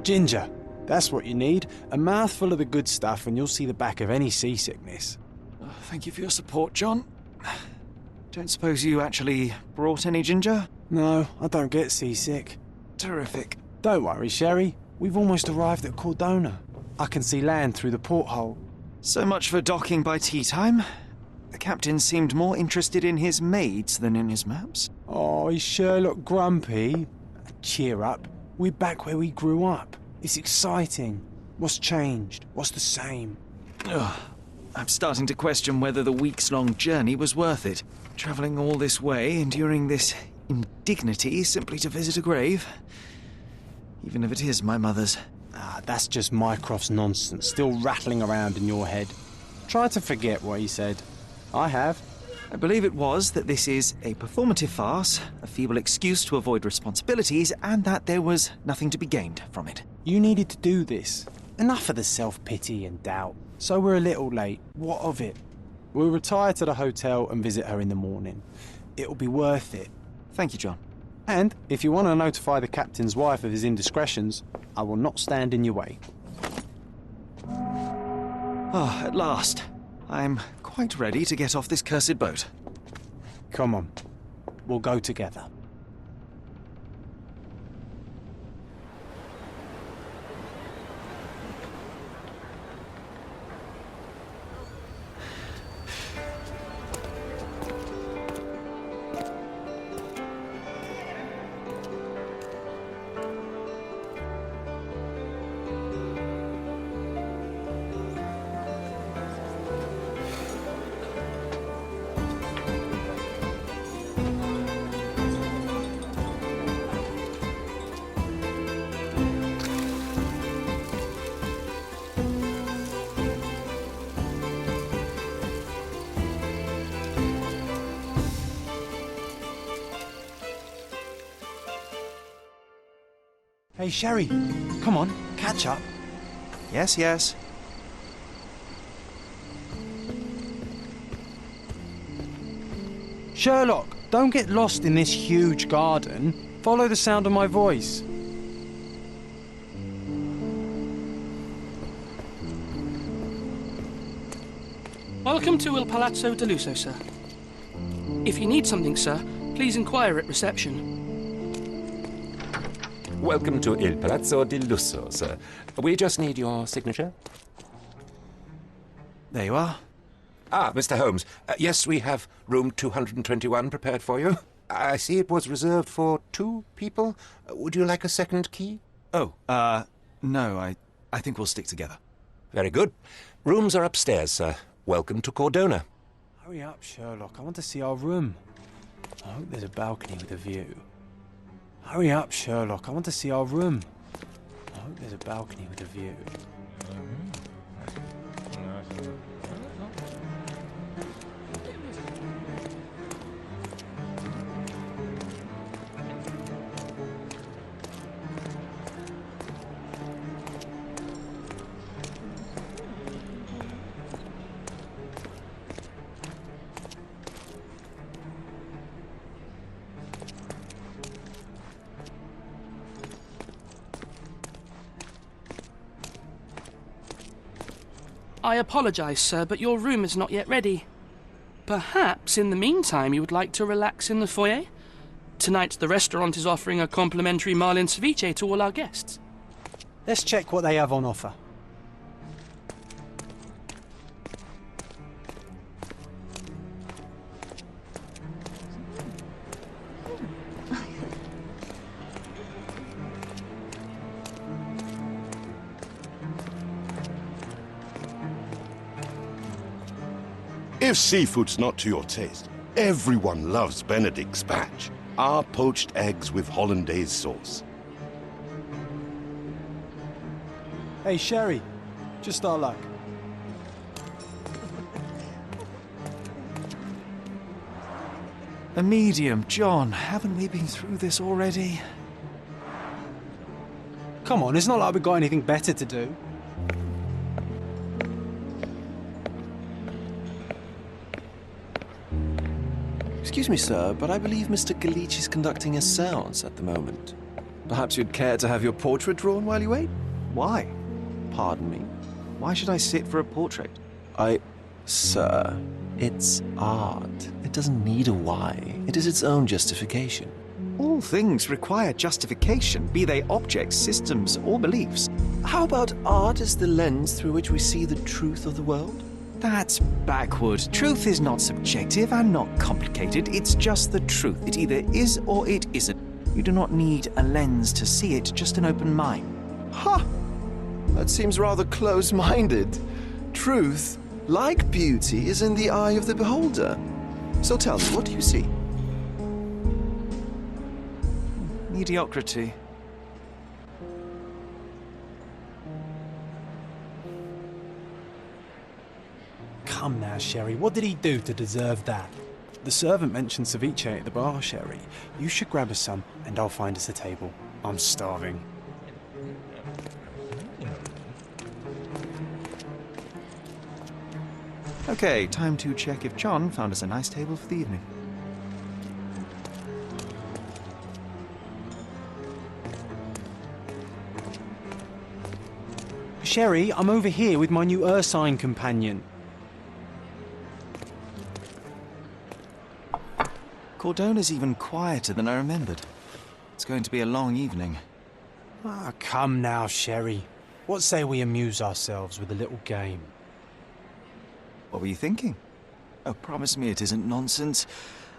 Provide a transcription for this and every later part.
Ginger. That's what you need. A mouthful of the good stuff and you'll see the back of any seasickness. Oh, thank you for your support, John. Don't suppose you actually brought any ginger? No, I don't get seasick. Terrific. Don't worry, Sherry. We've almost arrived at Cordona. I can see land through the porthole. So much for docking by tea time. The captain seemed more interested in his maids than in his maps. Oh, is Sherlock grumpy? Cheer up. We're back where we grew up. It's exciting. What's changed? What's the same? Ugh. I'm starting to question whether the weeks-long journey was worth it. Travelling all this way, enduring this indignity simply to visit a grave. Even if it is my mother's. Ah, that's just Mycroft's nonsense, still rattling around in your head. Try to forget what he said. I have. I believe it was that this is a performative farce, a feeble excuse to avoid responsibilities, and that there was nothing to be gained from it. You needed to do this. Enough of the self-pity and doubt. So we're a little late. What of it? We'll retire to the hotel and visit her in the morning. It'll be worth it. Thank you, John. And if you want to notify the captain's wife of his indiscretions, I will not stand in your way. Ah, at last. I'm quite ready to get off this cursed boat. Come on. We'll go together. Hey, Sherry, come on, catch up. Yes, yes. Sherlock, don't get lost in this huge garden. Follow the sound of my voice. Welcome to Il Palazzo de Lusso, sir. If you need something, sir, please inquire at reception. Welcome to Il Palazzo di Lusso, sir. We just need your signature. There you are. Ah, Mr. Holmes. Yes, we have room 221 prepared for you. I see it was reserved for 2 people. Would you like a second key? Oh, no, I think we'll stick together. Very good. Rooms are upstairs, sir. Welcome to Cordona. Hurry up, Sherlock. I want to see our room. I hope there's a balcony with a view. Hurry up, Sherlock. I want to see our room. I hope there's a balcony with a view. I apologise, sir, but your room is not yet ready. Perhaps, in the meantime, you would like to relax in the foyer? Tonight, the restaurant is offering a complimentary marlin ceviche to all our guests. Let's check what they have on offer. If seafood's not to your taste, everyone loves Benedict's batch. Our poached eggs with hollandaise sauce. Hey, Sherry. Just our luck. A medium, John. Haven't we been through this already? Come on, it's not like we've got anything better to do. Excuse me, sir, but I believe Mr. Galich is conducting a séance at the moment. Perhaps you'd care to have your portrait drawn while you wait? Why? Pardon me? Why should I sit for a portrait? Sir, it's art. It doesn't need a why. It is its own justification. All things require justification, be they objects, systems, or beliefs. How about art as the lens through which we see the truth of the world? That's backward. Truth is not subjective and not complicated. It's just the truth. It either is or it isn't. You do not need a lens to see it, just an open mind. Ha! That seems rather close-minded. Truth, like beauty, is in the eye of the beholder. So tell me, what do you see? Mediocrity. Come now, Sherry, what did he do to deserve that? The servant mentioned ceviche at the bar, Sherry. You should grab us some, and I'll find us a table. I'm starving. Okay, time to check if John found us a nice table for the evening. Sherry, I'm over here with my new Ursine companion. Cordona's even quieter than I remembered. It's going to be a long evening. Ah, come now, Sherry. What say we amuse ourselves with a little game? What were you thinking? Oh, promise me it isn't nonsense.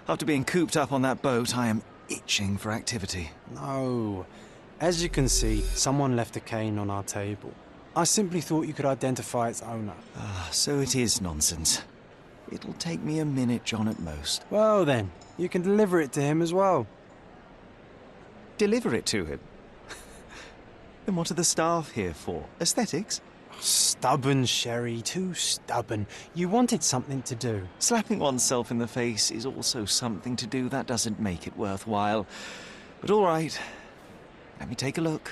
After being cooped up on that boat, I am itching for activity. No. As you can see, someone left a cane on our table. I simply thought you could identify its owner. Ah, so it is nonsense. It'll take me a minute, John, at most. Well then, you can deliver it to him as well. Deliver it to him? Then what are the staff here for? Aesthetics? Stubborn, Sherry, too stubborn. You wanted something to do. Slapping oneself in the face is also something to do. That doesn't make it worthwhile. But all right, let me take a look.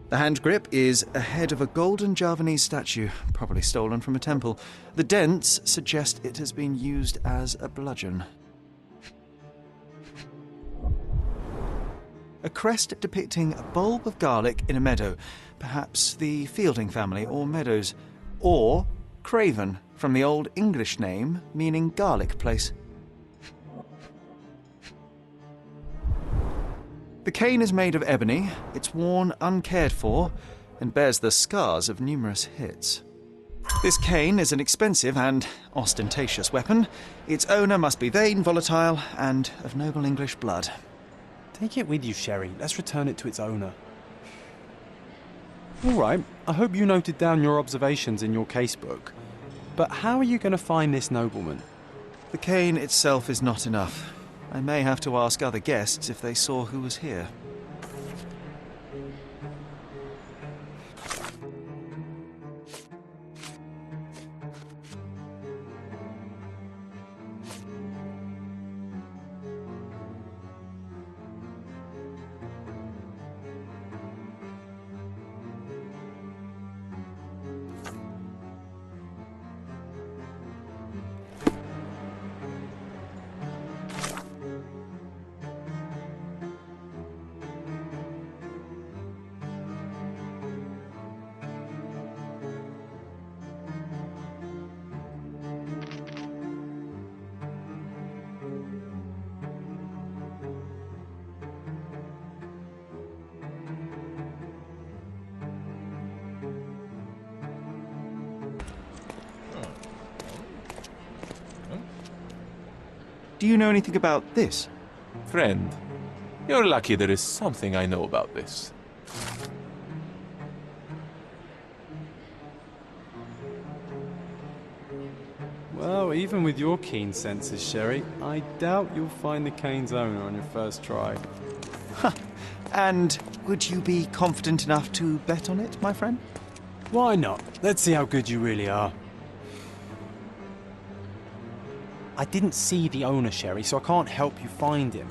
The hand grip is a head of a golden Javanese statue, probably stolen from a temple. The dents suggest it has been used as a bludgeon. A crest depicting a bulb of garlic in a meadow, perhaps the Fielding family or Meadows, or Craven, from the Old English name meaning garlic place. The cane is made of ebony, it's worn uncared for, and bears the scars of numerous hits. This cane is an expensive and ostentatious weapon. Its owner must be vain, volatile, and of noble English blood. Take it with you, Sherry. Let's return it to its owner. All right, I hope you noted down your observations in your casebook. But how are you going to find this nobleman? The cane itself is not enough. I may have to ask other guests if they saw who was here. Do you know anything about this? Friend, you're lucky there is something I know about this. Well, even with your keen senses, Sherry, I doubt you'll find the cane's owner on your first try. Huh. And would you be confident enough to bet on it, my friend? Why not? Let's see how good you really are. I didn't see the owner, Sherry, so I can't help you find him.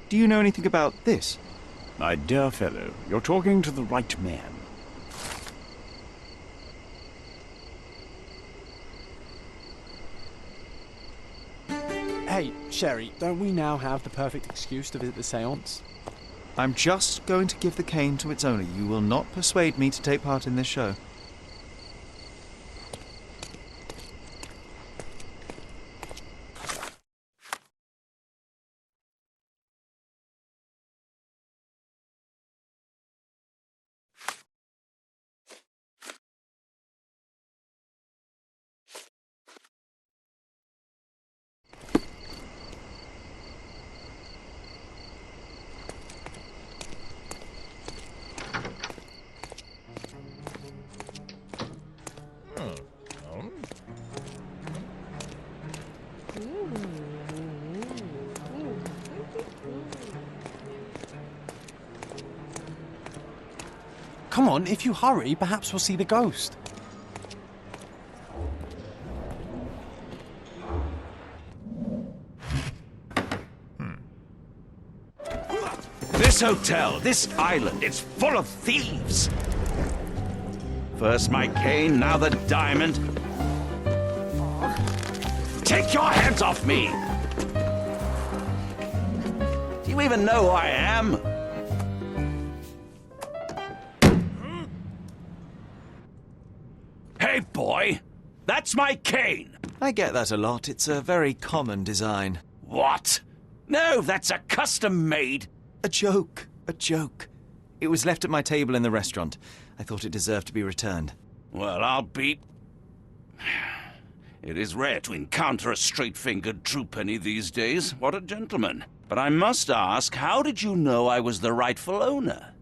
Do you know anything about this? My dear fellow, you're talking to the right man. Hey, Sherry, don't we now have the perfect excuse to visit the seance? I'm just going to give the cane to its owner. You will not persuade me to take part in this show. Come on, if you hurry, perhaps we'll see the ghost. This hotel, this island, it's full of thieves. First my cane, now the diamond. Take your hands off me! Do you even know who I am? Hey, boy! That's my cane! I get that a lot. It's a very common design. What? No, that's a custom-made... A joke. A joke. It was left at my table in the restaurant. I thought it deserved to be returned. Well, I'll be... It is rare to encounter a straight-fingered true penny these days. What a gentleman. But I must ask, how did you know I was the rightful owner?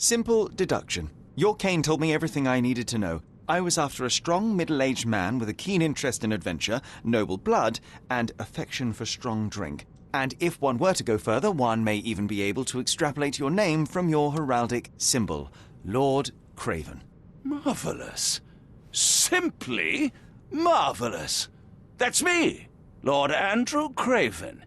Simple deduction. Your cane told me everything I needed to know. I was after a strong middle-aged man with a keen interest in adventure, noble blood, and affection for strong drink. And if one were to go further, one may even be able to extrapolate your name from your heraldic symbol, Lord Craven. Marvelous. Simply marvelous. That's me, Lord Andrew Craven.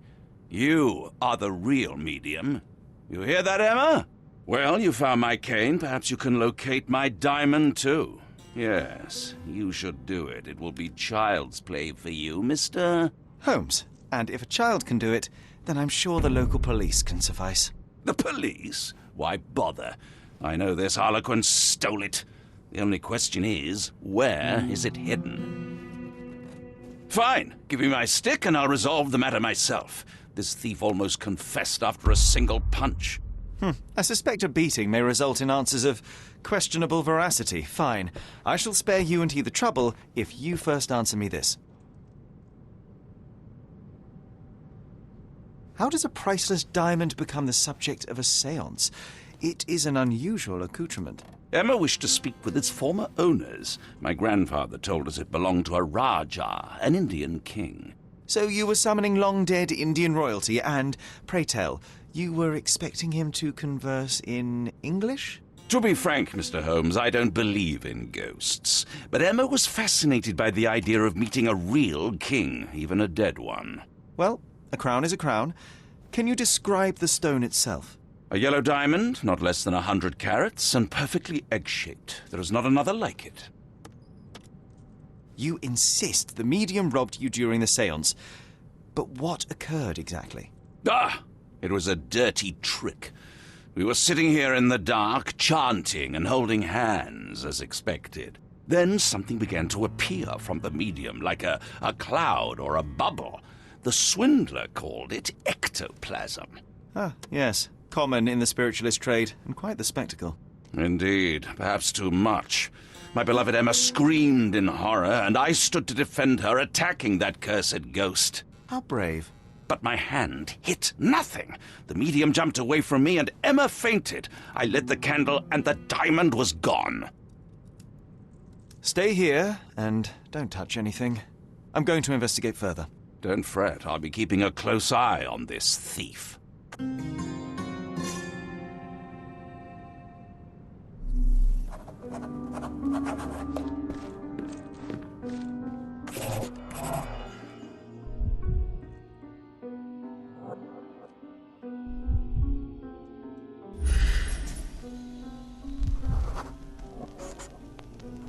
You are the real medium. You hear that, Emma? Well, you found my cane. Perhaps you can locate my diamond, too. Yes, you should do it. It will be child's play for you, Mr. Holmes. And if a child can do it, then I'm sure the local police can suffice. The police? Why bother? I know this harlequin stole it. The only question is, where is it hidden? Fine. Give me my stick and I'll resolve the matter myself. This thief almost confessed after a single punch. I suspect a beating may result in answers of questionable veracity. Fine. I shall spare you and he the trouble if you first answer me this. How does a priceless diamond become the subject of a séance? It is an unusual accoutrement. Emma wished to speak with its former owners. My grandfather told us it belonged to a Rajah, an Indian king. So you were summoning long-dead Indian royalty and, pray tell, you were expecting him to converse in English? To be frank, Mr. Holmes, I don't believe in ghosts. But Emma was fascinated by the idea of meeting a real king, even a dead one. Well, a crown is a crown. Can you describe the stone itself? A yellow diamond, not less than 100 carats, and perfectly egg-shaped. There is not another like it. You insist the medium robbed you during the séance. But what occurred exactly? It was a dirty trick. We were sitting here in the dark, chanting and holding hands, as expected. Then something began to appear from the medium, like a cloud or a bubble. The swindler called it ectoplasm. Ah, yes. Common in the spiritualist trade, and quite the spectacle. Indeed, perhaps too much. My beloved Emma screamed in horror, and I stood to defend her, attacking that cursed ghost. How brave. But my hand hit nothing. The medium jumped away from me, and Emma fainted. I lit the candle, and the diamond was gone. Stay here, and don't touch anything. I'm going to investigate further. Don't fret, I'll be keeping a close eye on this thief.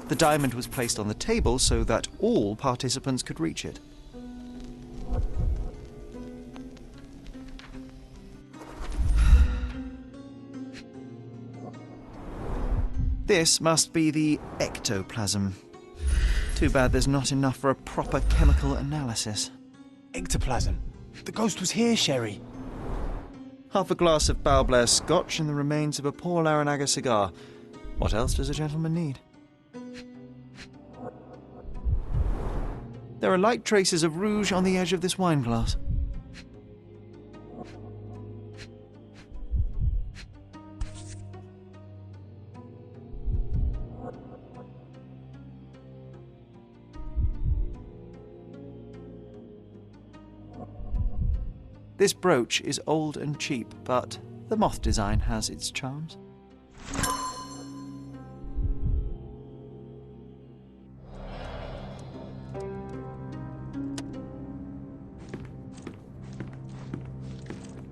The diamond was placed on the table so that all participants could reach it. This must be the ectoplasm. Too bad there's not enough for a proper chemical analysis. Ectoplasm. The ghost was here, Sherry. Half a glass of Balblair scotch and the remains of a Paul Aranaga cigar. What else does a gentleman need? There are light traces of rouge on the edge of this wine glass. This brooch is old and cheap, but the moth design has its charms.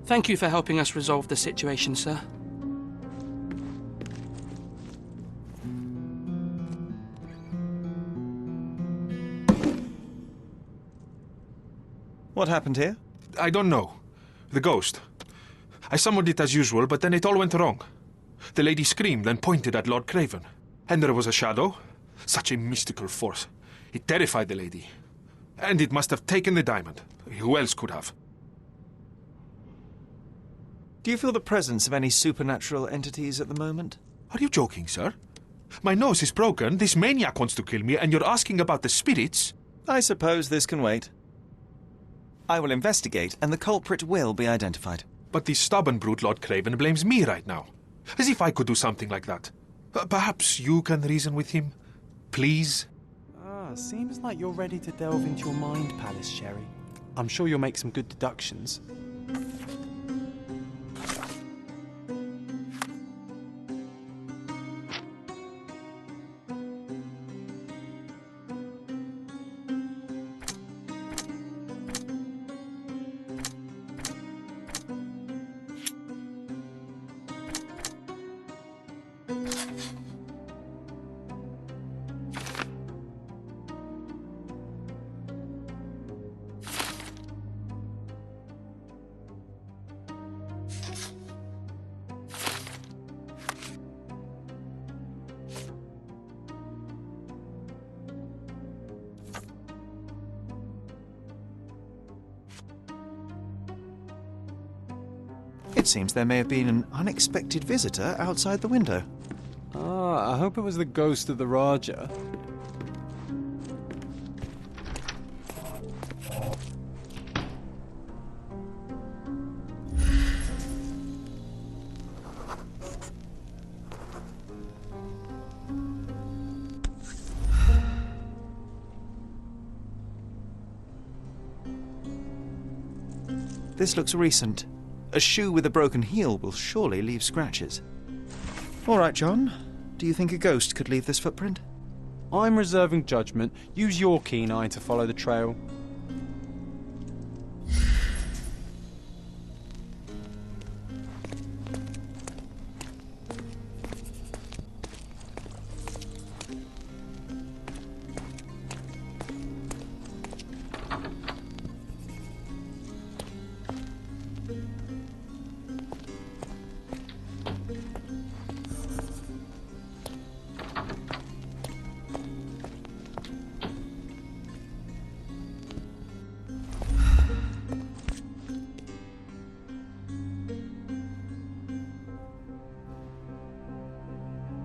Thank you for helping us resolve the situation, sir. What happened here? I don't know. The ghost. I summoned it as usual, but then it all went wrong. The lady screamed and pointed at Lord Craven. And there was a shadow. Such a mystical force. It terrified the lady. And it must have taken the diamond. Who else could have? Do you feel the presence of any supernatural entities at the moment? Are you joking, sir? My nose is broken, this maniac wants to kill me, and you're asking about the spirits? I suppose this can wait. I will investigate, and the culprit will be identified. But this stubborn brute Lord Craven blames me right now. As if I could do something like that. Perhaps you can reason with him? Please? Seems like you're ready to delve into your mind palace, Sherry. I'm sure you'll make some good deductions. It seems there may have been an unexpected visitor outside the window. I hope it was the ghost of the Raja. This looks recent. A shoe with a broken heel will surely leave scratches. All right, John. Do you think a ghost could leave this footprint? I'm reserving judgment. Use your keen eye to follow the trail.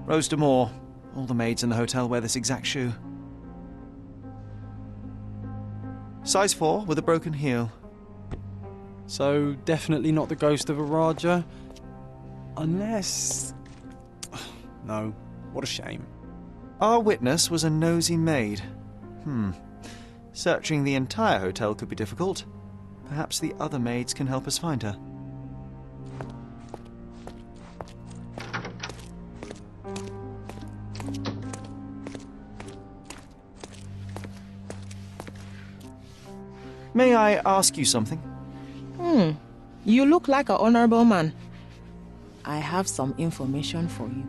Rose Moore. All the maids in the hotel wear this exact shoe. Size 4 with a broken heel. So, definitely not the ghost of a Raja? Unless... No, what a shame. Our witness was a nosy maid. Searching the entire hotel could be difficult. Perhaps the other maids can help us find her. May I ask you something? You look like an honorable man. I have some information for you.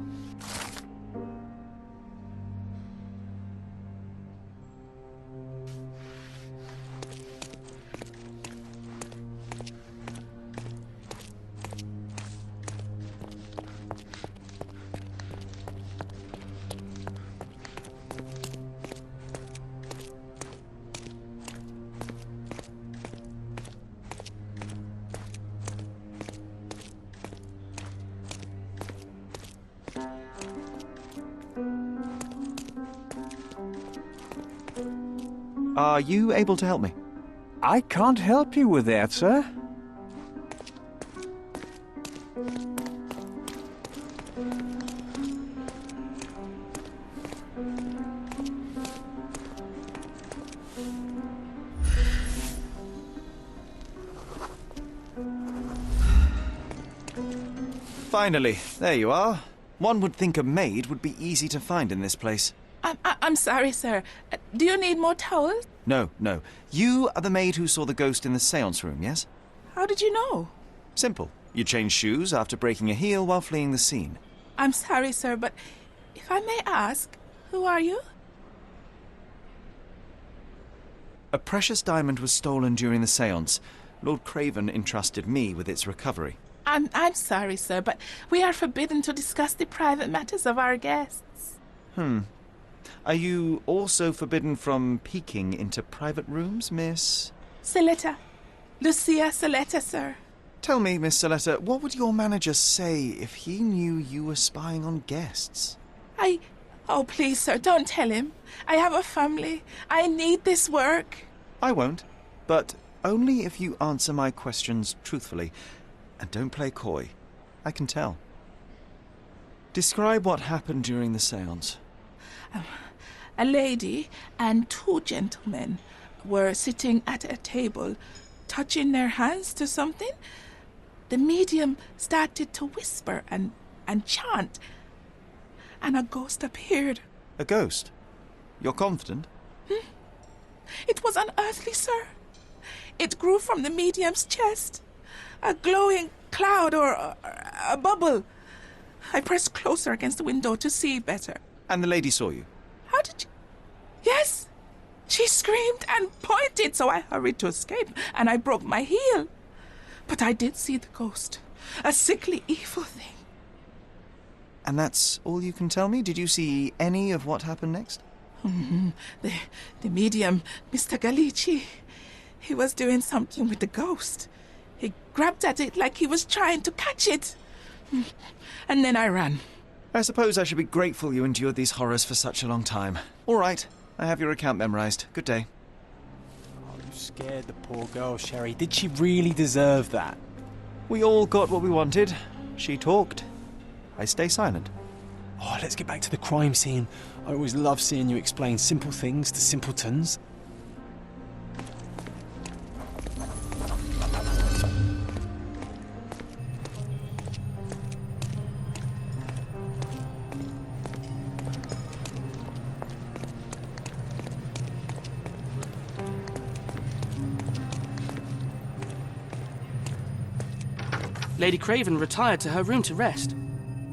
Are you able to help me? I can't help you with that, sir. Finally, there you are. One would think a maid would be easy to find in this place. I'm sorry, sir. Do you need more towels? No. You are the maid who saw the ghost in the seance room, yes? How did you know? Simple. You changed shoes after breaking a heel while fleeing the scene. I'm sorry, sir, but if I may ask, who are you? A precious diamond was stolen during the seance. Lord Craven entrusted me with its recovery. I'm sorry, sir, but we are forbidden to discuss the private matters of our guests. Are you also forbidden from peeking into private rooms, Miss? Saletta. Lucia Saletta, sir. Tell me, Miss Saletta, what would your manager say if he knew you were spying on guests? Oh, please, sir, don't tell him. I have a family. I need this work. I won't, but only if you answer my questions truthfully. And don't play coy. I can tell. Describe what happened during the seance. A lady and two gentlemen were sitting at a table, touching their hands to something. The medium started to whisper and chant, and a ghost appeared. A ghost? You're confident? It was unearthly, sir. It grew from the medium's chest. A glowing cloud or a bubble. I pressed closer against the window to see better. And the lady saw you? How did you... Yes! She screamed and pointed, so I hurried to escape, and I broke my heel. But I did see the ghost. A sickly, evil thing. And that's all you can tell me? Did you see any of what happened next? The medium, Mr. Galici, he was doing something with the ghost. He grabbed at it like he was trying to catch it. And then I ran. I suppose I should be grateful you endured these horrors for such a long time. All right, I have your account memorized. Good day. Oh, you scared the poor girl, Sherry. Did she really deserve that? We all got what we wanted. She talked. I stay silent. Oh, let's get back to the crime scene. I always love seeing you explain simple things to simpletons. Lady Craven retired to her room to rest.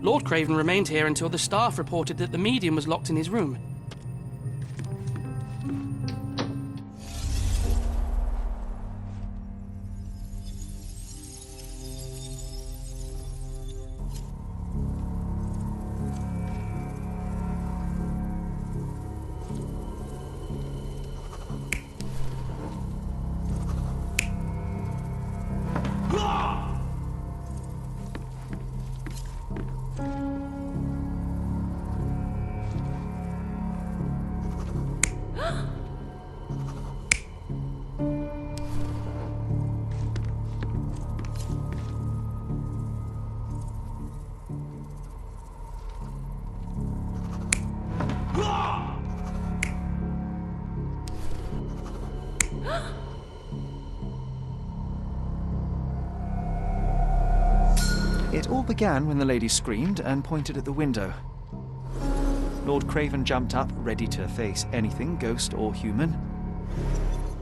Lord Craven remained here until the staff reported that the medium was locked in his room. It all began when the lady screamed and pointed at the window. Lord Craven jumped up, ready to face anything, ghost or human.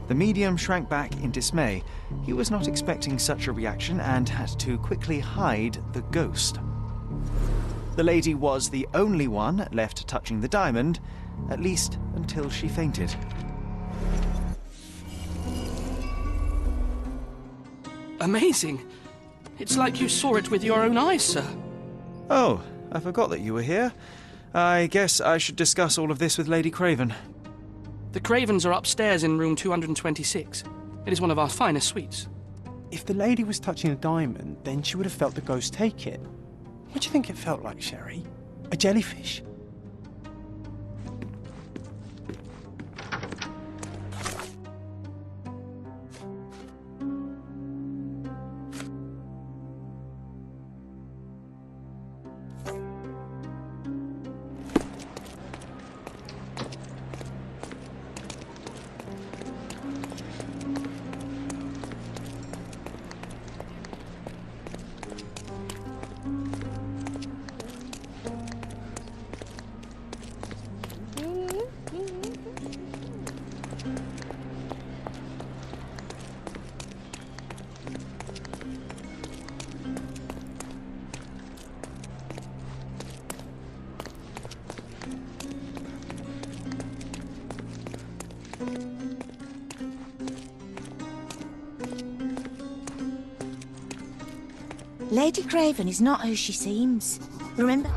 The medium shrank back in dismay. He was not expecting such a reaction and had to quickly hide the ghost. The lady was the only one left touching the diamond, at least until she fainted. Amazing! It's like you saw it with your own eyes, sir. Oh, I forgot that you were here. I guess I should discuss all of this with Lady Craven. The Cravens are upstairs in room 226. It is one of our finest suites. If the lady was touching a diamond, then she would have felt the ghost take it. What do you think it felt like, Sherry? A jellyfish? Lady Craven is not who she seems. Remember?